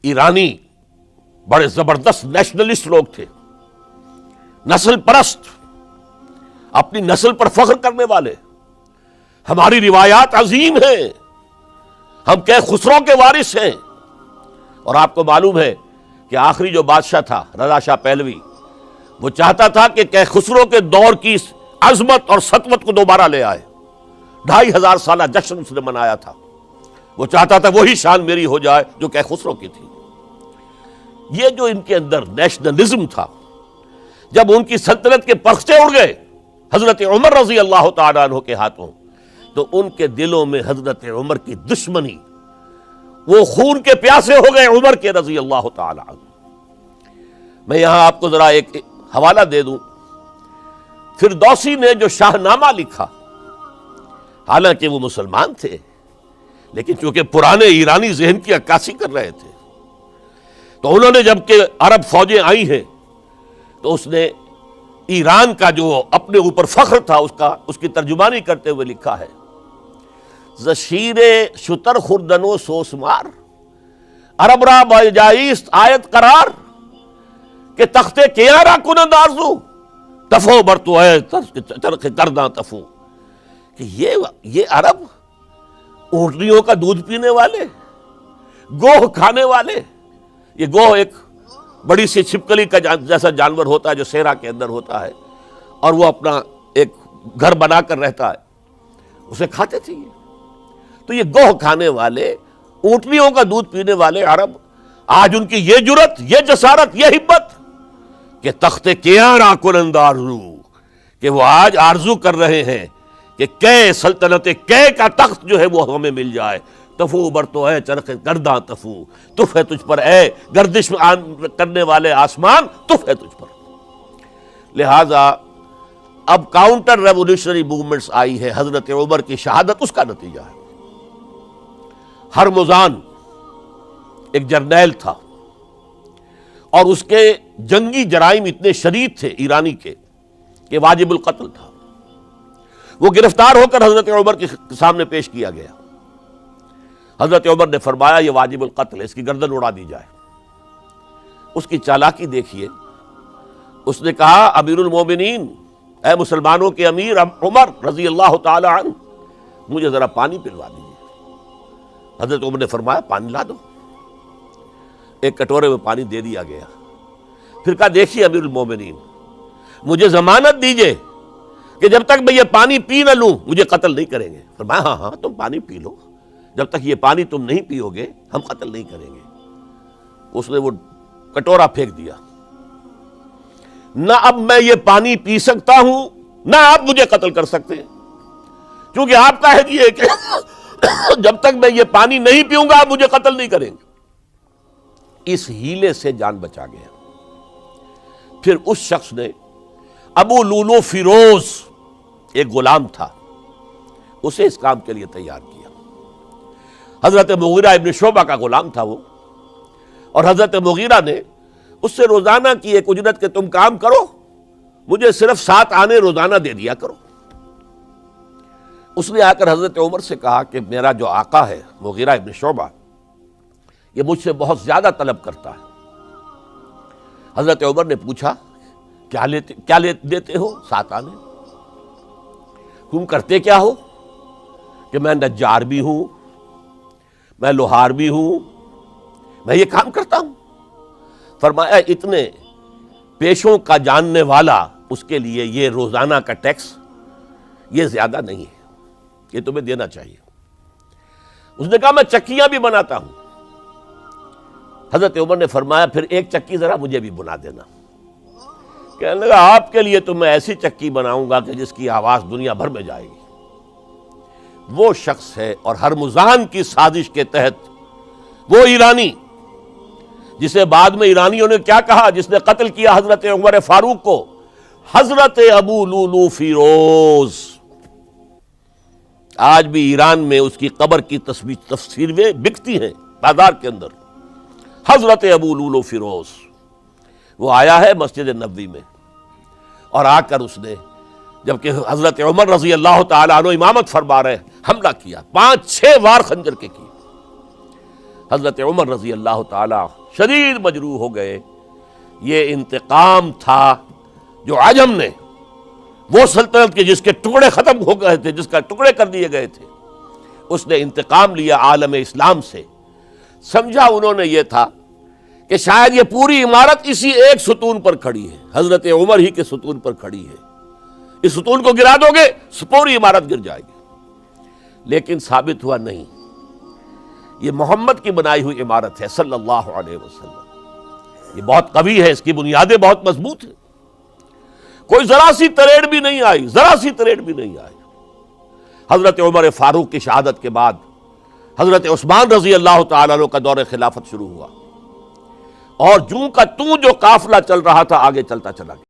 ایرانی بڑے زبردست نیشنلسٹ لوگ تھے، نسل پرست، اپنی نسل پر فخر کرنے والے. ہماری روایات عظیم ہیں، ہم خسرو کے وارث ہیں. اور آپ کو معلوم ہے کہ آخری جو بادشاہ تھا رضا شاہ پہلوی، وہ چاہتا تھا کہ خسرو کے دور کی عظمت اور سطوت کو دوبارہ لے آئے. 2500 سالہ جشن اس نے منایا تھا. وہ چاہتا تھا وہی شان میری ہو جائے جو خسرو کی تھی. یہ جو ان کے اندر نیشنلزم تھا، جب ان کی سلطنت کے پرچے اڑ گئے حضرت عمر رضی اللہ تعالیٰ عنہ کے ہاتھوں، تو ان کے دلوں میں حضرت عمر کی دشمنی، وہ خون کے پیاسے ہو گئے عمر کے رضی اللہ تعالیٰ عنہ. میں یہاں آپ کو ذرا ایک حوالہ دے دوں. فردوسی نے جو شاہ نامہ لکھا، حالانکہ وہ مسلمان تھے لیکن چونکہ پرانے ایرانی ذہن کی عکاسی کر رہے تھے، تو انہوں نے جب کہ عرب فوجیں آئی ہیں تو اس نے ایران کا جو اپنے اوپر فخر تھا اس کی ترجمانی کرتے ہوئے لکھا ہے: زشیر شتر خوردن و سوسمار عرب را بجائیست آیت قرار کہ تخت کیارا کنند آرزو تفو برتو ہے چرخ کرداں تفو. کہ یہ عرب اونٹنیوں کا دودھ پینے والے، گوہ کھانے والے. یہ گوہ ایک بڑی سی چھپکلی کا جیسا جانور ہوتا ہے جو صحرا کے اندر ہوتا ہے، اور وہ اپنا ایک گھر بنا کر رہتا ہے، اسے کھاتے تھے. تو یہ گوہ کھانے والے، اونٹنیوں کا دودھ پینے والے عرب، آج ان کی یہ جرت، یہ جسارت، یہ ہمت کہ تخت کیارا کنند آرزو، کہ وہ آج آرزو کر رہے ہیں کہ سلطنت کا تخت جو ہے وہ ہمیں مل جائے. تفو برتو ہے چرخ گرداں تفو، تف ہے تجھ پر اے گردش کرنے والے آسمان، تف ہے تجھ پر. لہذا اب کاؤنٹر ریولیوشنری موومنٹس آئی ہے. حضرت عمر کی شہادت اس کا نتیجہ ہے. ہرمزان ایک جرنیل تھا اور اس کے جنگی جرائم اتنے شدید تھے ایرانی کے کہ واجب القتل تھا. وہ گرفتار ہو کر حضرت عمر کے سامنے پیش کیا گیا. حضرت عمر نے فرمایا یہ واجب القتل ہے، اس کی گردن اڑا دی جائے. اس کی چالاکی دیکھیے. اس نے کہا: امیر المومنین، اے مسلمانوں کے امیر عمر رضی اللہ تعالی عنہ، مجھے ذرا پانی پلوا دیجیے. حضرت عمر نے فرمایا پانی لا دو. ایک کٹورے میں پانی دے دیا گیا. پھر کہا: دیکھیے امیر المومنین، مجھے ضمانت دیجیے کہ جب تک میں یہ پانی پی نہ لوں مجھے قتل نہیں کریں گے. فرمایا ہاں ہاں تم پانی پی لو، جب تک یہ پانی تم نہیں پیو گے ہم قتل نہیں کریں گے. اس نے وہ کٹورا پھینک دیا. نہ اب میں یہ پانی پی سکتا ہوں، نہ آپ مجھے قتل کر سکتے ہیں، کیونکہ آپ کا ہے یہ کہ جب تک میں یہ پانی نہیں پیوں گا آپ مجھے قتل نہیں کریں گے. اس ہیلے سے جان بچا گیا. پھر اس شخص نے ابو لولو فیروز، ایک غلام تھا، اسے اس کام کے لیے تیار کیا. حضرت مغیرہ ابن شعبہ کا غلام تھا وہ، اور حضرت مغیرہ نے اس سے روزانہ کی ایک اجرت کہ تم کام کرو، مجھے صرف 7 آنے روزانہ دے دیا کرو. اس نے آ کر حضرت عمر سے کہا کہ میرا جو آقا ہے مغیرہ ابن شعبہ، یہ مجھ سے بہت زیادہ طلب کرتا ہے. حضرت عمر نے پوچھا کیا دیتے ہو؟ 7 آنے. تم کرتے کیا ہو؟ کہ میں نجار بھی ہوں، میں لوہار بھی ہوں، میں یہ کام کرتا ہوں. فرمایا اتنے پیشوں کا جاننے والا اس کے لیے یہ روزانہ کا ٹیکس یہ زیادہ نہیں ہے، یہ تمہیں دینا چاہیے. اس نے کہا میں چکیاں بھی بناتا ہوں. حضرت عمر نے فرمایا پھر ایک چکی ذرا مجھے بھی بنا دینا. کہنے لگا آپ کے لیے تو میں ایسی چکی بناؤں گا کہ جس کی آواز دنیا بھر میں جائے گی. وہ شخص ہے اور ہرمزان کی سازش کے تحت وہ ایرانی جسے بعد میں ایرانیوں نے کیا کہا، جس نے قتل کیا حضرت عمر فاروق کو، حضرت ابو لولو فیروز. آج بھی ایران میں اس کی قبر کی تصویریں بکتی ہیں بازار کے اندر. حضرت ابو لولو فیروز وہ آیا ہے مسجد نبوی میں، اور آ کر اس نے جبکہ حضرت عمر رضی اللہ تعالیٰ عنہ امامت فرما رہے، حملہ کیا، 5-6 وار خنجر کے کیے۔ حضرت عمر رضی اللہ تعالیٰ شدید مجروح ہو گئے۔ یہ انتقام تھا جو عجم نے، وہ سلطنت کے جس کے ٹکڑے ختم ہو گئے تھے، جس کا ٹکڑے کر دیے گئے تھے، اس نے انتقام لیا عالم اسلام سے۔ سمجھا انہوں نے یہ تھا کہ شاید یہ پوری عمارت اسی ایک ستون پر کھڑی ہے، حضرت عمر ہی کے ستون پر کھڑی ہے، اس ستون کو گرا دو گے پوری عمارت گر جائے گی۔ لیکن ثابت ہوا نہیں، یہ محمد کی بنائی ہوئی عمارت ہے صلی اللہ علیہ وسلم، یہ بہت قوی ہے، اس کی بنیادیں بہت مضبوط ہیں، کوئی ذرا سی تریڑ بھی نہیں آئی، ذرا سی تریڑ بھی نہیں آئی۔ حضرت عمر فاروق کی شہادت کے بعد حضرت عثمان رضی اللہ تعالیٰ عنہ کا دور خلافت شروع ہوا، اور جوں کا توں جو قافلہ چل رہا تھا آگے چلتا چلا گیا۔